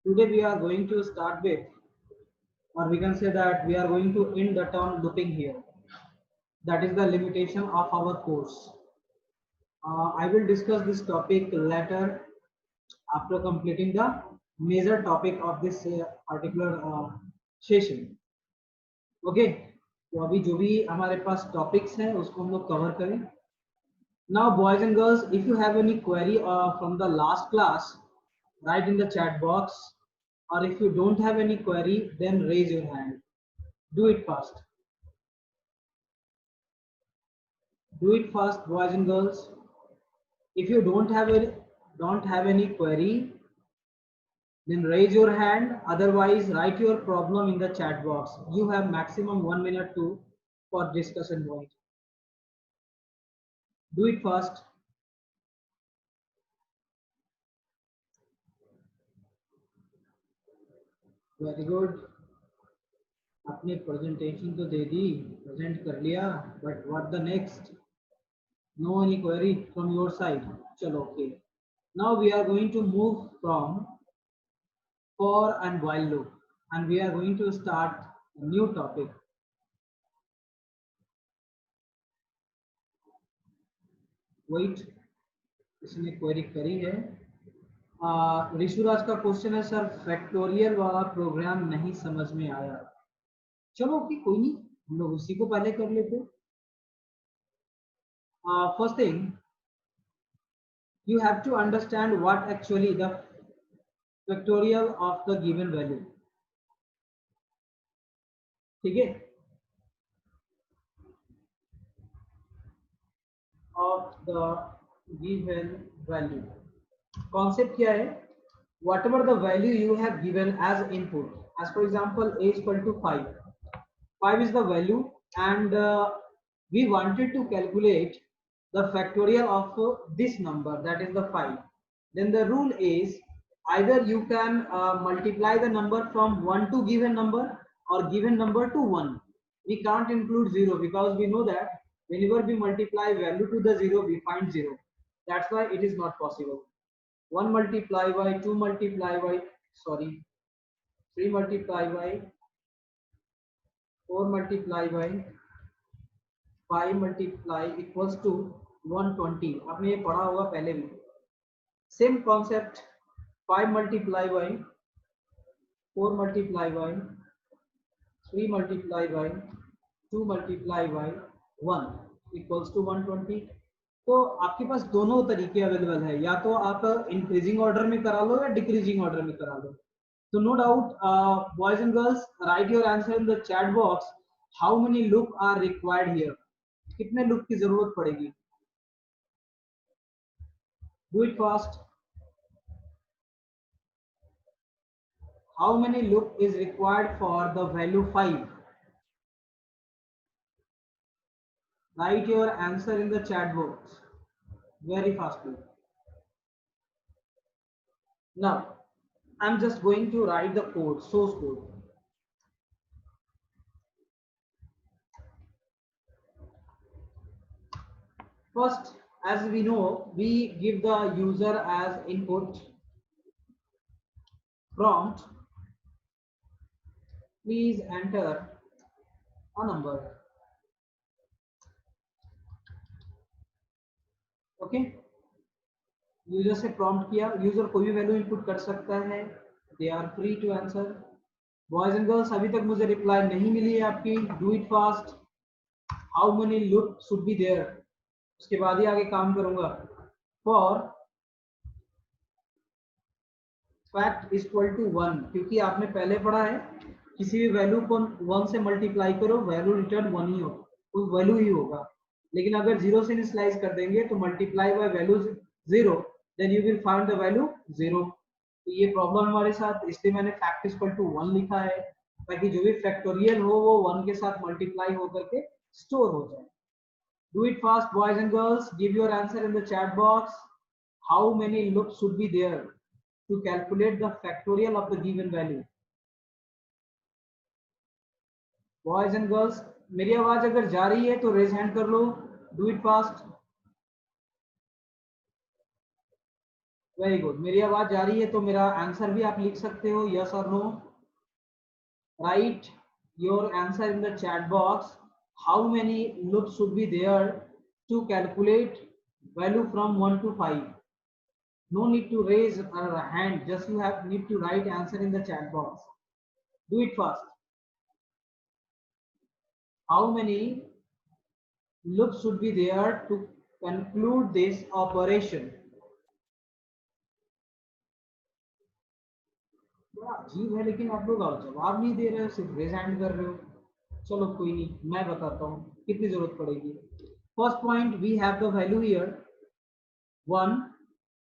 Today we are going to start with, or we can say that we are going to end the term looping here. That is the limitation of our course. I will discuss this topic later after completing the major topic of this particular session. Okay, तो अभी जो भी हमारे पास topics हैं उसको हम लोग cover करें. Now, boys and girls, if you have any query from the last class, write in the chat box. Or if you don't have any query, then raise your hand. Do it fast. Do it fast, boys and girls. If you don't have any query, then raise your hand. Otherwise, write your problem in the chat box. You have maximum 1 minute to for discussion point. Do it fast. Very good. अपनी presentation तो दे दी, present कर लिया, but what the next? No any query from your side? चलो okay. Now we are going to move from for and while loop, and we are going to start a new topic. Wait, इसने query करी है. ऋषुराज का question है, sir factorial वाला programme नहीं समझ में आया. चलो ओके, कोई नहीं, हम लोग उसी को पहले कर लेते. First thing, you have to understand what actually the factorial of the given value. ठीक है, of the given value. Concept क्या है? Whatever the value you have given as input, as for example a is equal to 5. 5 is the value, and we wanted to calculate the factorial of this number, that is the 5. Then the rule is either you can multiply the number from 1 to given number or given number to 1. We can't include 0 because we know that whenever we multiply value to the 0 we find 0. That's why it is not possible. 1 multiply by 2 multiply by, sorry, 3 multiply by 4 multiply by 5 multiply equals to 120. आपने ये पढ़ा होगा पहले भी. Same concept, 5 multiply by 4 multiply by 3 multiply by 2 multiply by 1 equals to 120. तो आपके पास दोनों तरीके अवेलेबल है, या तो आप इंक्रीजिंग ऑर्डर में करा लो या डिक्रीजिंग ऑर्डर में करा लो. तो no doubt, boys and girls, write your answer in the chat box. How many loop are required here? कितने लूप की जरूरत पड़ेगी? Do it fast. How many loop is required for the value 5? Write your answer in the chat box very fastly. Now, I'm just going to write the code, source code. First, as we know, we give the user as input prompt. Please enter a number. Okay, user से prompt किया, user कोई भी value input कर सकता है. They are free to answer. Boys and girls, अभी तक मुझे रिप्लाई नहीं मिली है आपकी. Do it fast. How many loop should be there? उसके बाद ही आगे काम करूंगा. For fact is equal to 1, क्योंकि आपने पहले पढ़ा है किसी भी वैल्यू को 1 से मल्टीप्लाई करो, वैल्यू रिटर्न 1 ही होगा, उस वैल्यू ही होगा. लेकिन अगर 0 से इनिशियलाइज कर देंगे तो multiply by value 0, then you will find the value 0. तो ये प्रॉब्लम हमारे साथ, इसलिए मैंने फैक्ट इज इक्वल टू 1 लिखा है, ताकि जो भी फैक्टोरियल हो वो 1 के साथ मल्टीप्लाई होकर के स्टोर हो जाए. Do it fast, boys and girls. Give your answer in the chat box. How many loops should be there to calculate the factorial of the given value? Boys and girls, मेरी आवाज अगर जा रही है तो raise hand कर लो. Do it fast. Very good, मेरी आवाज जा रही है तो मेरा आंसर भी आप लिख सकते हो, यस और no. Write your answer in the chat box. How many loops should be there to calculate value from 1 to 5? No need to raise a hand, just you have need to write answer in the chat box. Do it fast. How many loops should be there to conclude this operation? बड़ा अजीब है, लेकिन आप लोग जवाब नहीं दे रहे हो, सिर्फ रेज हैंड कर रहे हो. चलो कोई नहीं, मैं बताता हूँ कितनी जरूरत पड़ेगी. First point, we have the value here 1,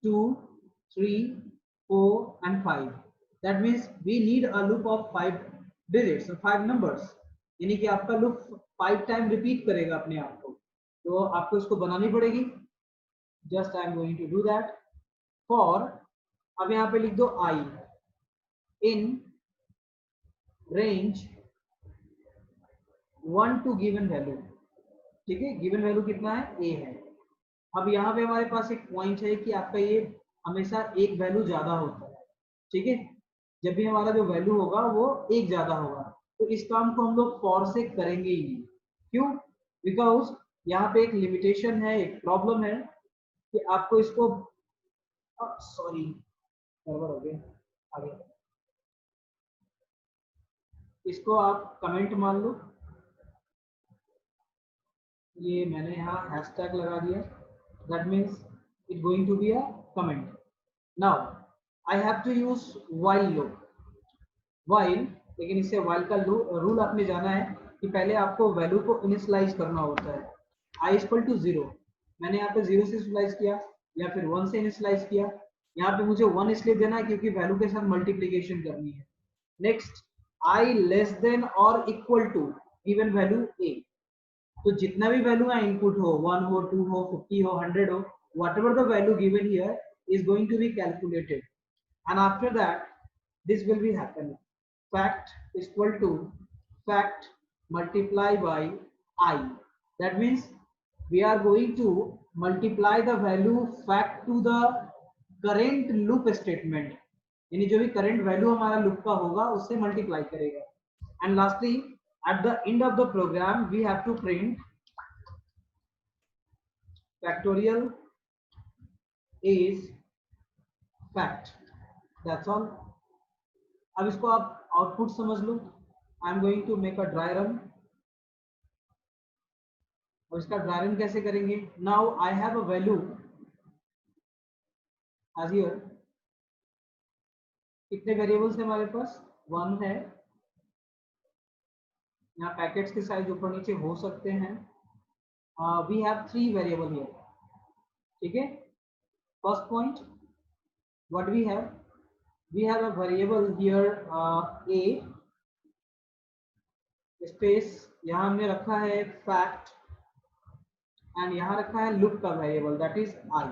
2, 3, 4 and 5. That means we need a loop of 5 digits, 5 numbers. यानी कि आपका लूप 5 टाइम रिपीट करेगा अपने आप को, तो आपको इसको बनानी पड़ेगी. Just I am going to do that. For, अब यहाँ पे लिख दो I in range 1 to given value. ठीक है, गिवन वैल्यू कितना है, ए है. अब यहाँ पे हमारे पास एक पॉइंट है कि आपका ये हमेशा एक वैल्यू ज्यादा होता है. ठीक है, जब भी हमारा जो वैल्यू होगा वो एक ज्यादा होगा, तो इस काम को हम लोग फॉर से करेंगे ही नहीं. क्यों? बिकॉज यहाँ पे एक लिमिटेशन है, एक प्रॉब्लम है कि आपको इसको, सॉरी गड़बड़ हो गया, आगे इसको आप कमेंट मान लो. ये मैंने यहाँ हैशटैग लगा दिया, that means it going to be a comment. Now I have to use while loop. while, लेकिन इससे while का रूल आपने जाना है कि पहले आपको वैल्यू को इनिशियलाइज करना होता है. i इक्वल टू 0, मैंने यहाँ पे 0 से इनिशियलाइज किया या फिर 1 से इनिशियलाइज किया. यहाँ पे मुझे 1 इसलिए देना है क्योंकि वैल्यू के साथ मल्टीप्लीकेशन करनी है. नेक्स्ट, i लेस देन और equal to given value a. तो जितना भी वैल्यू है इनपुट हो, 1 हो, 2 हो, 50 हो, 100 हो, whatever the value given here is going to be calculated, and after that this will be happen. Fact is equal to fact multiply by I. That means we are going to multiply the value fact to the current loop statement. यानी जो भी current value हमारा loop का होगा उससे multiply करेगा. And lastly, at the end of the program we have to print factorial is fact. That's all. अब इसको आप आउटपुट समझ लो. I am going to make a dry run. और इसका ड्राई रन कैसे करेंगे? Now I have a value as here. कितने वेरिएबल्स है हमारे पास? 1 है. यहाँ पैकेट्स के साइज ऊपर नीचे हो सकते हैं. We have 3 variable here. ठीक है, first point, what we have, we have a variable here a space, यहाँ हमने रखा है फैक्ट, एंड यहाँ रखा है लूप का वेरिएबल दैट इज आई.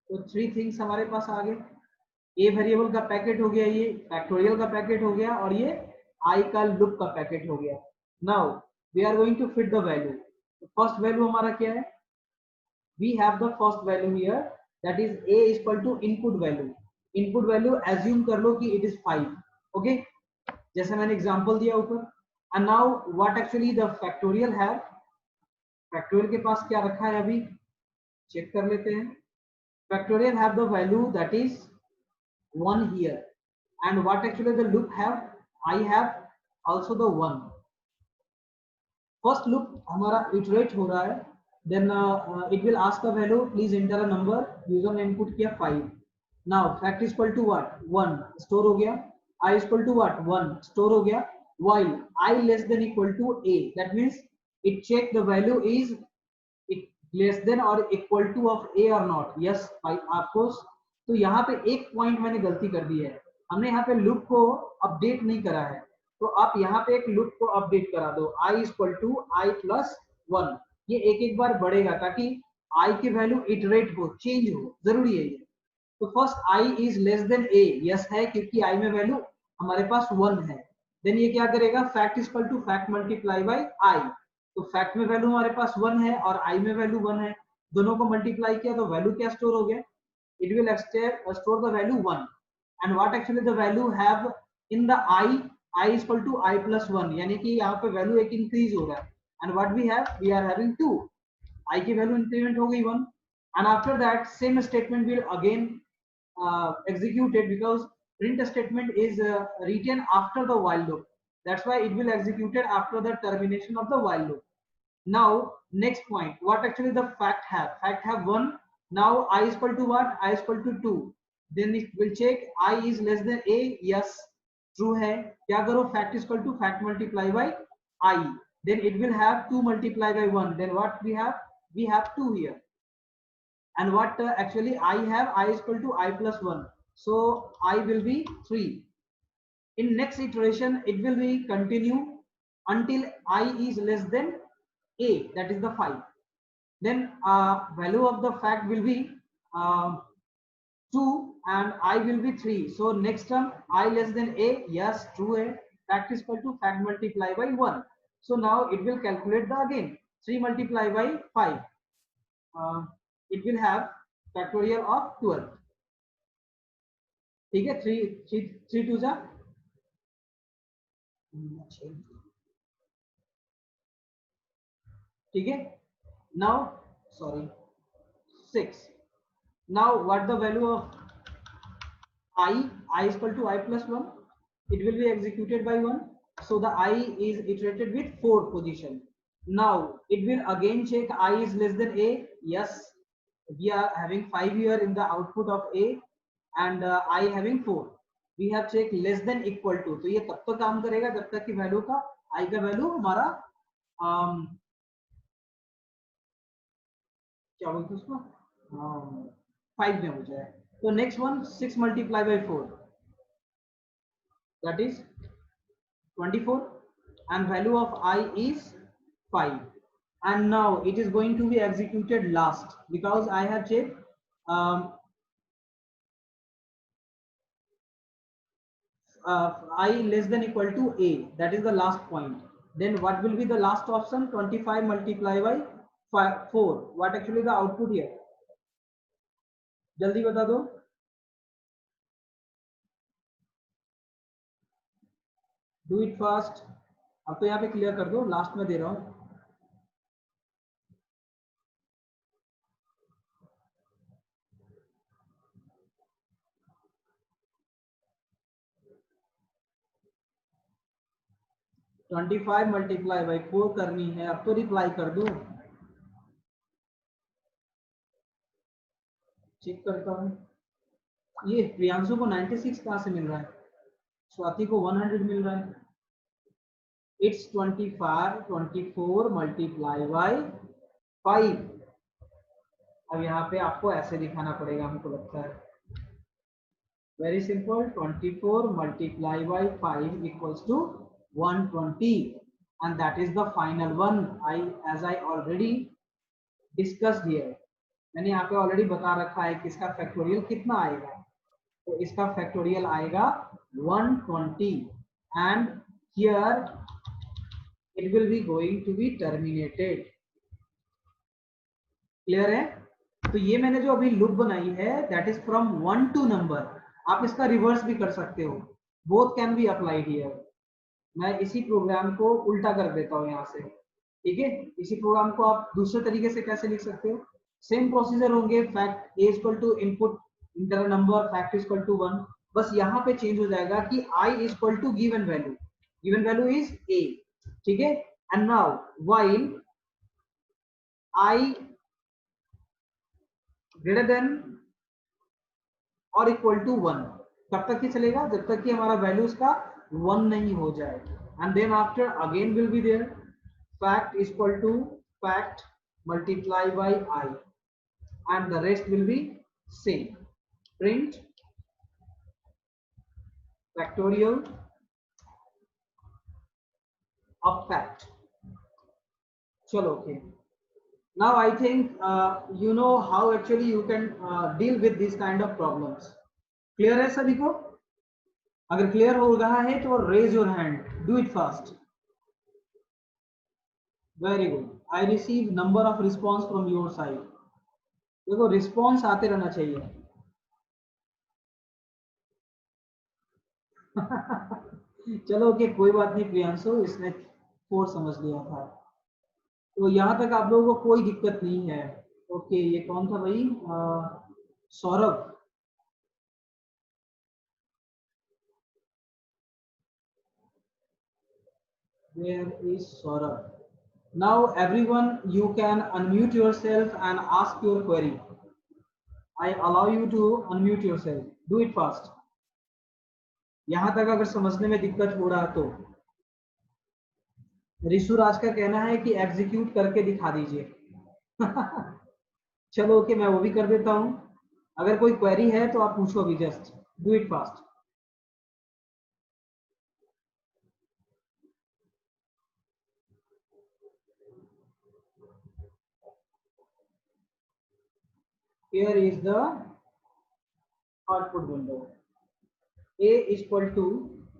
तो 3 थिंग्स हमारे पास आ गए. ए वेरिएबल का पैकेट हो गया, ये फैक्टोरियल का पैकेट हो गया, और ये आई का लूप का पैकेट हो गया. Now we are going to fit the value. First value हमारा क्या है? We have the first value here that is a equal to input value. Input value assume कर लो कि इट इज 5. ओके, जैसे मैंने एग्जांपल दिया ऊपर. And now what actually the factorial have, factorial के पास क्या रखा है अभी चेक कर लेते हैं. Factorial have the value that is 1 here, and what actually the loop have, I have also the 1. first loop हमारा iterate हो रहा है, then it will ask a value, please enter a number, user ने input किया 5. now fact is equal to what, 1 store हो गया. I is equal to what, 1 store हो गया. while I less than equal to a, that means it check the value is it less than or equal to of a or not. yes, of course. तो यहाँ पे एक point मैंने गलती कर दी है, हमने यहाँ पे लूप को अपडेट नहीं करा है. तो आप यहाँ पे एक लूप को अपडेट करा दो, i equal to i plus 1. ये एक एक बार बढ़ेगा ताकि i की वैल्यू इटरेट हो, चेंज हो, जरूरी है ये. तो first i is less than a, yes है क्योंकि i में वैल्यू हमारे पास 1 है. देन ये क्या करेगा, fact equal to fact multiply by i. तो फैक्ट में वैल्यू हमारे पास 1 है और i में वैल्यू 1 है, दोनों को मल्टीप्लाई किया तो वैल्यू क्या स्टोर हो गया, it will store the value 1. And what actually the value have in the I is equal to I plus 1, यानी कि यहाँ पे वैल्यू एक इंक्रीज हो रहा है. And what we are having 2. I की वैल्यू इंक्रीमेंट हो गई 1. And after that same statement will again executed, because print statement is written after the while loop. That's why it will executed after the termination of the while loop. Now next point, what actually the fact have? Fact have 1. Now I is equal to what? I is equal to 2. Then it will check I is less than a. Yes, true है. क्या करो? Fact is equal to fact multiply by I. Then it will have 2 multiply by 1. Then what we have? We have 2 here. And what actually I have? I is equal to I plus 1. So I will be 3. In next iteration, it will be continue until I is less than a, that is the 5. Then value of the fact will be 2 and I will be 3. So next term I less than a, yes, true है. Fact is equal to fact multiply by 1. So now it will calculate the again 3 multiply by 5. It will have factorial of 12. ठीक है, 3 2 जा. ठीक है. Now sorry, 6. Now what the value of I is equal to I plus 1. It will be executed by 1. So the I is iterated with 4 position. Now it will again check I is less than a. Yes, we are having 5 here in the output of a and I having 4. We have checked less than equal to. तो ये तब तक काम करेगा जब तक कि value का I का वैल्यू हमारा क्या बोलते हैं उसको 5 में हो जाए. तो next one 6 multiply by 4, that is 24, and value of I is 5. And now it is going to be executed last, because I have checked I less than equal to a, that is the last point. Then what will be the last option? 25 multiply by 4. What actually the output here? जल्दी बता दो. Do it fast. अब तो यहाँ पे clear कर दो, last में दे रहा हूँ. ट्वेंटी 25 मल्टीप्लाई बाई 4 करनी है. अब तो रिप्लाई कर दो. चेक करता हूँ. ये प्रियांशु को 96 कहाँ से मिल रहा है? स्वाति को 100 मिल रहा है. It's 24 multiply by 5. अब यहाँ पे आपको ऐसे दिखाना पड़ेगा, हमको लगता है. Very simple. 24 multiply by 5 equals to 120, and that is the final one. As I already discussed here, मैंने यहाँ पे ऑलरेडी बता रखा है कि इसका फैक्टोरियल कितना आएगा. तो इसका फैक्टोरियल आएगा 120, and here it will be going to be terminated. Clear है? तो ये मैंने जो अभी लूप बनाई है, that is from 1 to number. आप इसका रिवर्स भी कर सकते हो. Both can be applied here. मैं इसी प्रोग्राम को उल्टा कर देता हूँ यहाँ से. ठीक है, इसी प्रोग्राम को आप दूसरे तरीके से कैसे लिख सकते हो? सेम प्रोसीजर होंगे. Fact A equal to input enter number, fact equal to 1. बस यहाँ पे चेंज हो जाएगा कि I equal to given value is A. ठीक है. And now while I greater than और इक्वल टू 1, तब तक ही चलेगा जब तक कि हमारा वैल्यू इसका 1 नहीं हो जाए. And then after again will be there fact is equal to fact multiply by I, and the rest will be same. Print factorial of fact. Chalo, okay. Now I think you know how actually you can deal with this kind of problems. Clear है सभी को? अगर clear हो रहा है तो raise your hand. Do it fast. Very good. I receive number of response from your side. देखो response आते रहना चाहिए. चलो ओके, कोई बात नहीं प्रियांशु, इसने 4 समझ लिया था, तो यहाँ तक आप लोगों को कोई दिक्कत नहीं है। ओके, ये कौन था भाई? Saurabh. Where is Saurabh? Now everyone, you can unmute yourself and ask your query. I allow you to unmute yourself. Do it fast. यहाँ तक अगर समझने में दिक्कत हो रहा तो ऋषु राज का कहना है कि एग्जीक्यूट करके दिखा दीजिए। चलो ओके, मैं वो भी कर देता हूँ। अगर कोई क्वेरी है तो आप पूछो अभी, just do it fast. Here is the output window. A is equal to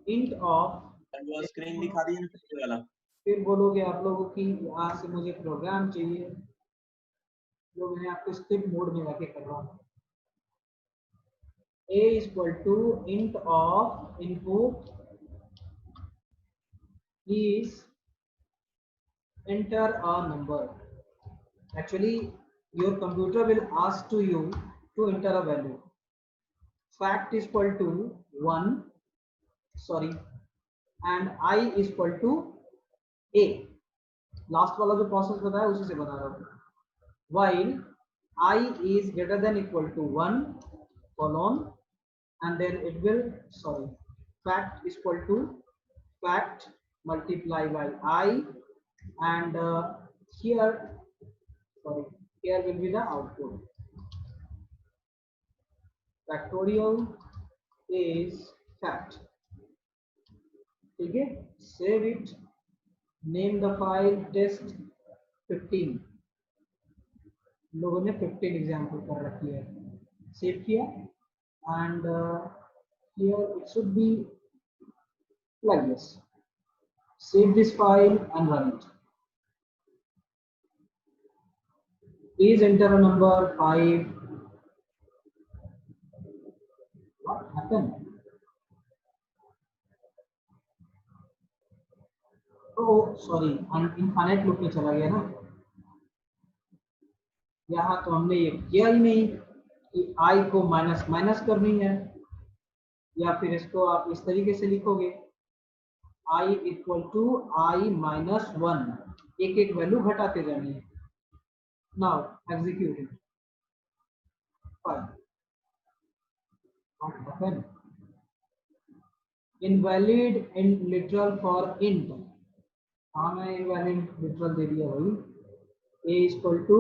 int of, वो स्क्रीन दिखा दिए ना वाला। फिर बोलोगे आप लोगों की यहाँ से मुझे प्रोग्राम चाहिए, जो मैं आपको स्क्रिप्ट मोड में रखे कर रहा हूँ। A is equal to int of input, please enter a number. Actually your computer will ask to you to enter a value. Fact is equal to 1, sorry, and I is equal to A. Last वाला जो process बताया उसी से बना रहा हूँ। While I is greater than equal to 1 colon, and then it will, sorry, fact is equal to fact multiply by I, and here, sorry, here will be the output. Factorial is fact. ठीक है, save it, name the file test 15। लोगों ने 15 example कर रखी है, save किया, and here it should be like this. Save this file and run it. Please enter a number 5. What happened? Oh sorry, infinite loop में चला गया ना। यहाँ तो हमने ये किया ही नहीं कि i को माइनस माइनस करनी है, या फिर इसको आप इस तरीके से लिखोगे i equal to i minus 1, एक एक वैल्यू घटाते जानी है। Now execute it. Invalid in literal for int. हाँ, मैं इनवैलिड लिटरल दे दिया भाई। a equal to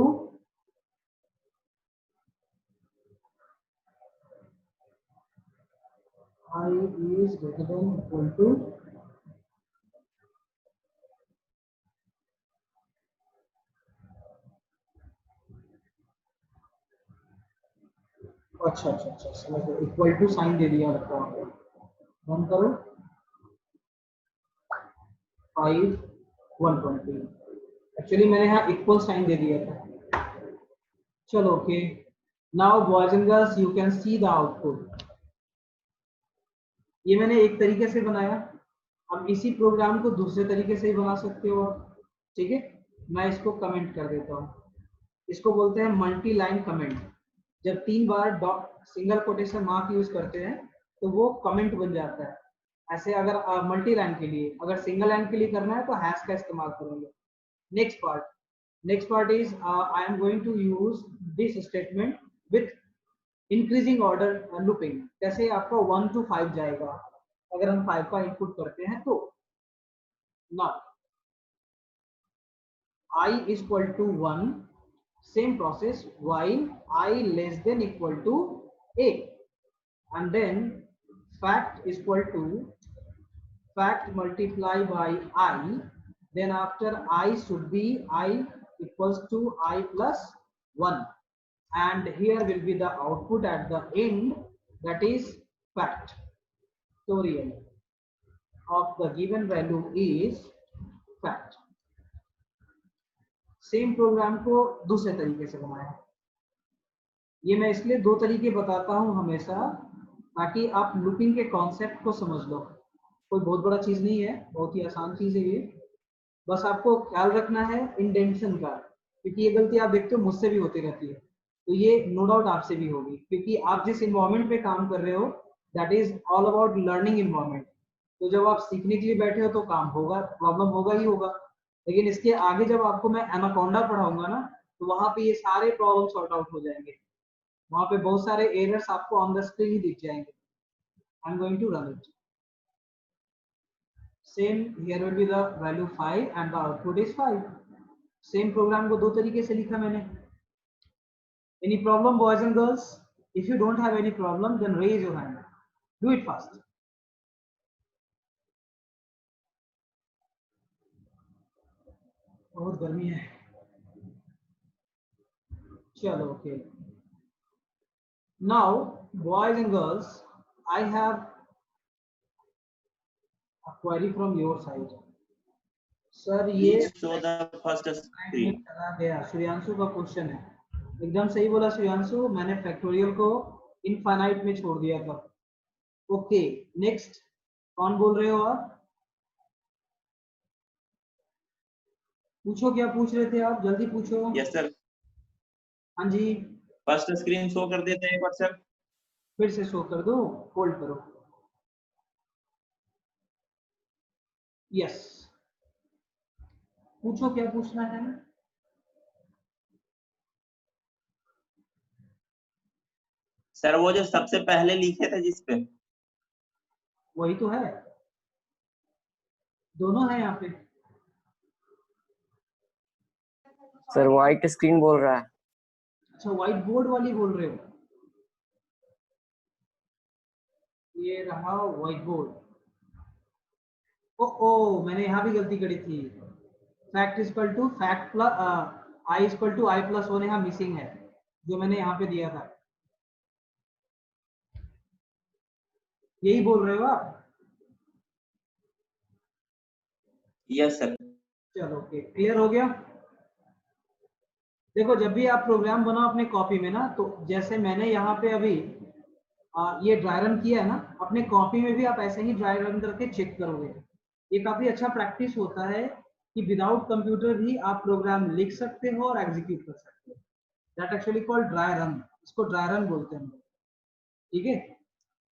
I is greater than equal to, अच्छा अच्छा अच्छा समझ गया, इक्वल टू साइन दे दिया लगता है। रन करो 5 120। एक्चुअली मैंने यहाँ इक्वल साइन दे दिया था। चलो okay, now boys and girls you can see the output. ये मैंने एक तरीके से बनाया, अब इसी प्रोग्राम को दूसरे तरीके से ही बना सकते हो आप। ठीक है, मैं इसको कमेंट कर देता हूँ। इसको बोलते हैं मल्टी लाइन कमेंट। जब 3 बार dot single quotation mark use करते हैं तो वो कमेंट बन जाता है। ऐसे अगर मल्टी लाइन के लिए, अगर सिंगल लाइन के लिए करना है तो हैश का इस्तेमाल करेंगे। Next part is I am going to use this statement with increasing order looping. कैसे आपका 1 to 5 जाएगा अगर हम 5 का इनपुट करते हैं तो। Now I is equal to 1, same process while I less than equal to A, and then fact is equal to fact multiply by I, then after I should be I equals to I plus 1, and here will be the output at the end, that is factorial of the given value is fact। Same program को दूसरे तरीके से बनाया। ये मैं इसलिए 2 तरीके बताता हूं हमेशा ताकि आप लूपिंग के कॉन्सेप्ट को समझ लो। कोई बहुत बड़ा चीज नहीं है, बहुत ही आसान चीज है ये। बस आपको ख्याल रखना है इंटेंशन का, क्योंकि ये गलती आप देखते हो मुझसे भी होती रहती है, तो ये नो डाउट आपसे भी होगी, क्योंकि आप जिस इन्वायरमेंट पे काम कर रहे हो that is all about learning environment. तो जब आप सीखने के लिए बैठे हो तो काम होगा, प्रॉब्लम होगा ही होगा। लेकिन इसके आगे जब आपको मैं एनाकोंडा पढ़ाऊंगा ना, तो वहां पे ये सारे प्रॉब्लम सॉर्ट आउट हो जाएंगे। वहां पे बहुत सारे एरर्स आपको ऑन द स्क्रीन ही दिख जाएंगे। I am going to run it. Same here will be the value 5 and the output is 5। Same program को दो तरीके से लिखा मैंने। Any problem boys and girls? If you don't have any problem then raise your hand, do it fast. बहुत गर्मी है। चलो okay. Now boys and girls, I have a query from your side. Sir ये Please show the first में screen. चला गया, सूर्यांशु का question है। एकदम सही बोला सूर्यांशु, मैंने फैक्टोरियल को इनफाइनाइट में छोड़ दिया था। ओके नेक्स्ट, कौन बोल रहे हो आप? पूछो, क्या पूछ रहे थे आप? जल्दी पूछो। Yes sir. हाँ जी, First screen show कर देते हैं एक बार सर। फिर से शो कर दो, होल्ड करो। यस, पूछो क्या पूछना है। सर वो जो सबसे पहले लिखे थे जिसपे। वही तो है, दोनों है यहाँ पे। सर व्हाइट स्क्रीन बोल रहा है। अच्छा, व्हाइट बोर्ड वाली बोल रहे हो? ये रहा व्हाइट बोर्ड। ओ मैंने यहाँ भी गलती करी थी। Fact equal to fact plus I equal to I plus one यहाँ मिसिंग है, जो मैंने यहाँ पे दिया था। यही बोल रहे हो आप? Yes sir. चलो ओके, क्लियर हो गया। देखो जब भी आप प्रोग्राम बनाओ अपने कॉपी में ना, तो जैसे मैंने यहाँ पे अभी ये ड्राई रन किया है ना, अपने कॉपी में भी आप ऐसे ही ड्राई रन करके चेक करोगे। ये काफी अच्छा प्रैक्टिस होता है कि विदाउट कंप्यूटर भी आप प्रोग्राम लिख सकते हो और एग्जीक्यूट कर सकते हो। That actually called dry run, इसको ड्राई रन बोलते हैं। ठीक है,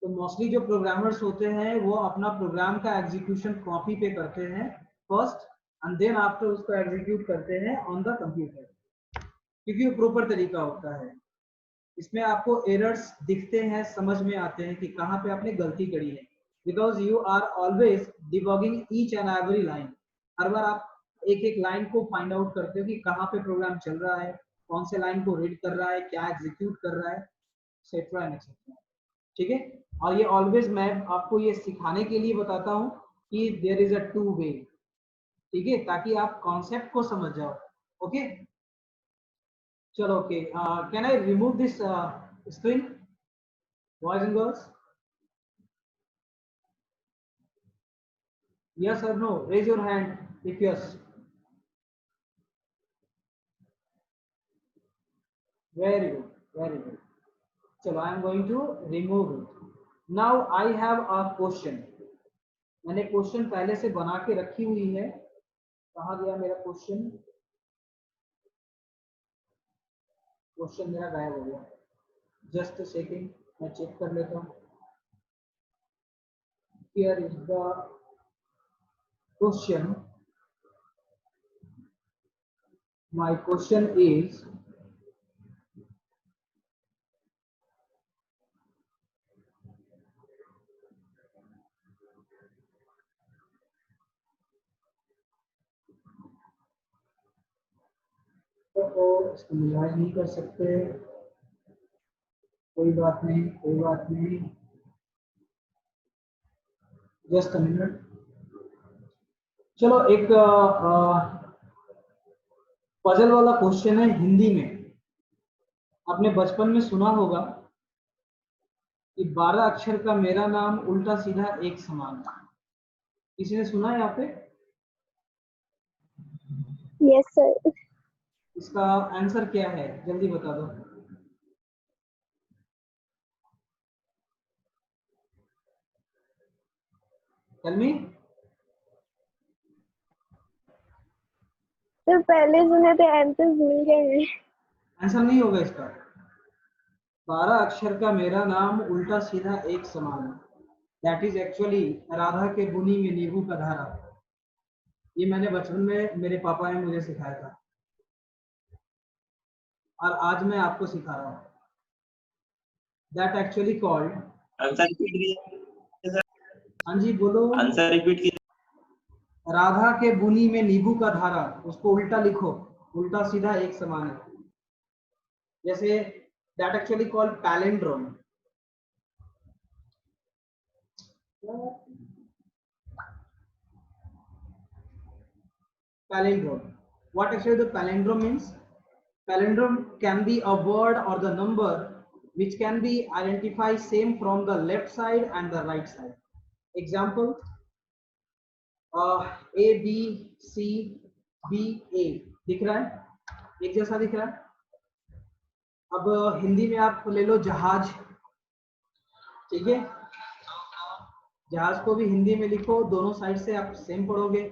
तो मोस्टली जो प्रोग्रामर्स होते हैं वो अपना प्रोग्राम का एग्जीक्यूशन कॉपी पे करते हैं फर्स्ट, एंड देन आफ्टर उसको एग्जीक्यूट करते हैं ऑन द कंप्यूटर, क्योंकि वो प्रॉपर तरीका होता है। इसमें आपको एरर्स दिखते हैं, समझ में आते हैं कि कहाँ पे आपने गलती करी है, because you are always debugging each and every line. हर बार आप एक एक लाइन को फाइंड आउट करते हो कि कहाँ पे प्रोग्राम चल रहा है, कौन से लाइन को रीड कर रहा है, क्या एग्जीक्यूट कर रहा है, एक्सेट्रा एंड एक्सेट्रा। ठीक है, और ये ऑलवेज मैं आपको ये सिखाने के लिए बताता हूँ कि there is a two way. ठीक है, ताकि आप कॉन्सेप्ट को समझ जाओ। ओके चलो okay, can I remove this screen boys and girls? Yes or no? Raise your hand if yes. Very good, very good. So I am going to remove it. Now I have a question. मैंने question पहले से बना के रखी हुई है। कहाँ गया मेरा क्वेश्चन? क्वेश्चन मेरा गायब हो गया। जस्ट a second, मैं चेक कर लेता हूँ। Here is the question. My question is, तो इसको मिलाज नहीं कर सकते, कोई बात नहीं, कोई बात नहीं, जस्ट अ मिनट। चलो एक पजल वाला क्वेश्चन है हिंदी में। आपने बचपन में सुना होगा कि 12 अक्षर का मेरा नाम उल्टा सीधा एक समान। किसी ने सुना है यहाँ पे? Yes sir. इसका आंसर क्या है, जल्दी बता दो। Tell me. सर पहले सुने थे, आंसर भूल गए। आंसर नहीं होगा इसका। 12 अक्षर का मेरा नाम उल्टा सीधा एक समान है। दैट इज एक्चुअली राधा के बुनी में नींबू का धारा। ये मैंने बचपन में मेरे पापा ने मुझे सिखाया था और आज मैं आपको सिखा रहा हूँ। That actually called. Answer repeat कीजिए सर। हाँ जी बोलो। आंसर रिपीट कीजिए। राधा के बुनी में नींबू का धारा, उसको उल्टा लिखो, उल्टा सीधा एक समान है। जैसे that actually called palindrome. Palindrome. What actually the palindrome means? Palindrome can be a word or the number which can be identified same from the left side and the right side. Example, A B C B A दिख रहा है, एक जैसा दिख रहा है। अब हिंदी में आप ले लो जहाज, ठीक है। जहाज को भी हिंदी में लिखो, दोनों साइड से आप सेम पढ़ोगे।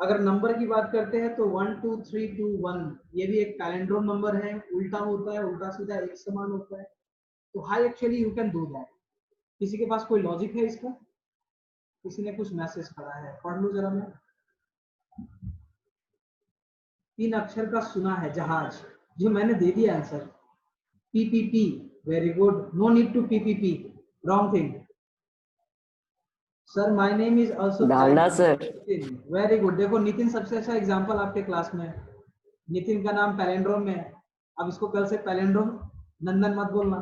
अगर नंबर की बात करते हैं तो 1 2 3 2 1, ये भी एक पैलिंड्रोम नंबर है, उल्टा होता है, उल्टा सीधा एक समान होता है। तो how actually you can do that. किसी के पास कोई लॉजिक है इसका? किसी ने कुछ मैसेज करा है, पढ़ लूं जरा मैं। 3 अक्षर का सुना है जहाज, जो मैंने दे दिया answer. PPP, very good, no need to PPP, wrong thing. Sir my name is also डालना सर। Very good. देखो नितिन सबसे अच्छा एग्जांपल आपके क्लास में। नितिन का नाम पैलिंड्रोम में है। अब इसको कल से पैलिंड्रोम नंदन मत बोलना।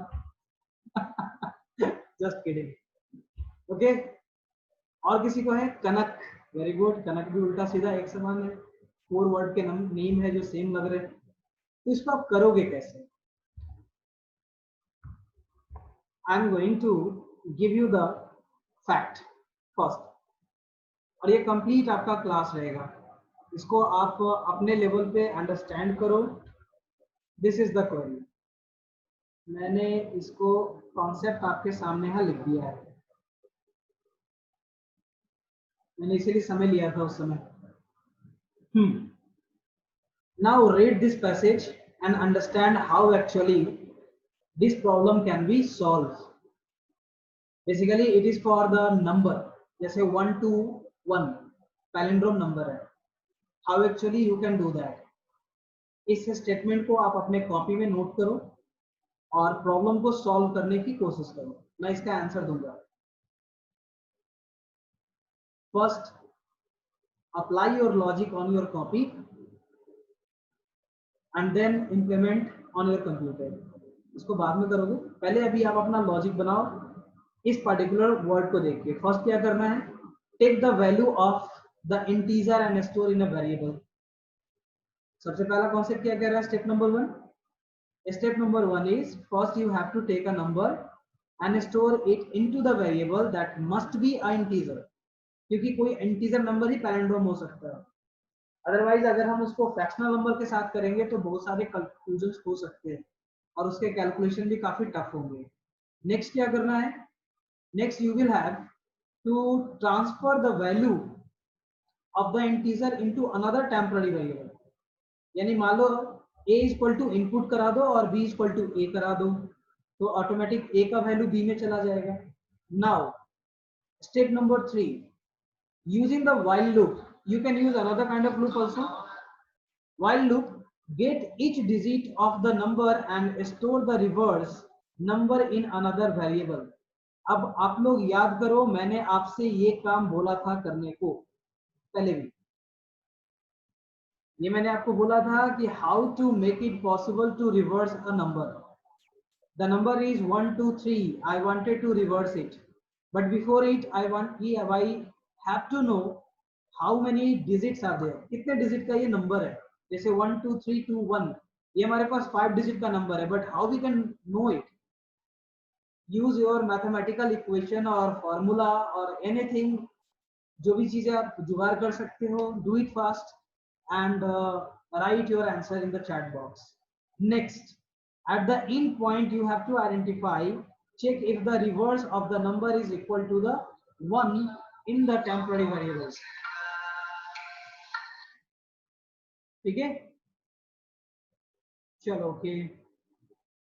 Just kidding. ओके, और किसी को है? कनक, वेरी गुड। कनक भी उल्टा सीधा एक समान है। 4 वर्ड के नेम है जो सेम लग रहे हैं। तो इसको आप करोगे कैसे? I am going to give you the fact first, और ये कंप्लीट आपका क्लास रहेगा। इसको आप अपने लेवल पे अंडरस्टैंड करो। This is the query. मैंने इसको कॉन्सेप्ट आपके सामने यहाँ लिख दिया है। मैंने इसीलिए समय लिया था उस समय। Now read this passage and understand how actually this problem can be solve. Basically it is for the number, जैसे 1 2 1 पैलिंड्रोम नंबर है। How actually you can do that. इस स्टेटमेंट को आप अपने कॉपी में नोट करो और प्रॉब्लम को सॉल्व करने की कोशिश करो। मैं इसका आंसर दूंगा। First, apply your logic on your copy and then implement on your computer. इसको बाद में करोगे, पहले अभी आप अपना लॉजिक बनाओ इस पर्टिकुलर वर्ड को देख के। फर्स्ट क्या करना है? Take the value of the integer and store in a variable. सबसे पहला कॉन्सेप्ट क्या कह रहा है? Step number 1। Step number 1 is first you have to take a number and store it into the variable that must be a integer, क्योंकि कोई integer number ही palindrome हो सकता है। अदरवाइज अगर हम उसको फ्रैक्शनल नंबर के साथ करेंगे तो बहुत सारे कंफ्यूजन हो सकते हैं और उसके कैलकुलेशन भी काफी टफ होंगे। नेक्स्ट क्या करना है? Next you will have to transfer the value of the integer into another temporary variable. यानी मान लो a इक्वल टू इनपुट करा दो और b इक्वल टू a करा दो, तो ऑटोमेटिक a का वैल्यू b में चला जाएगा। Now step number 3, using the while loop you can use another kind of loop also. While loop, get each digit of the number and store the reverse number in another variable. अब आप लोग याद करो, मैंने आपसे ये काम बोला था करने को पहले भी। ये मैंने आपको बोला था कि how to make it possible to reverse a number. The number is 1 2 3, I wanted to reverse it, but before it I have to know how many digits are there. कितने डिजिट का ये नंबर है? जैसे 1 2 3 2 1, ये हमारे पास 5 digit का number है, but how we can know it? Use your mathematical equation और फॉर्मूला और एनीथिंग, जो भी चीजें आप जुगाड़ कर सकते हो, do it fast and write your answer in the chat box. Next, at the end point you have to identify, check if the reverse of the number is equal to the 1 in the temporary variables. ठीक है, चलो okay.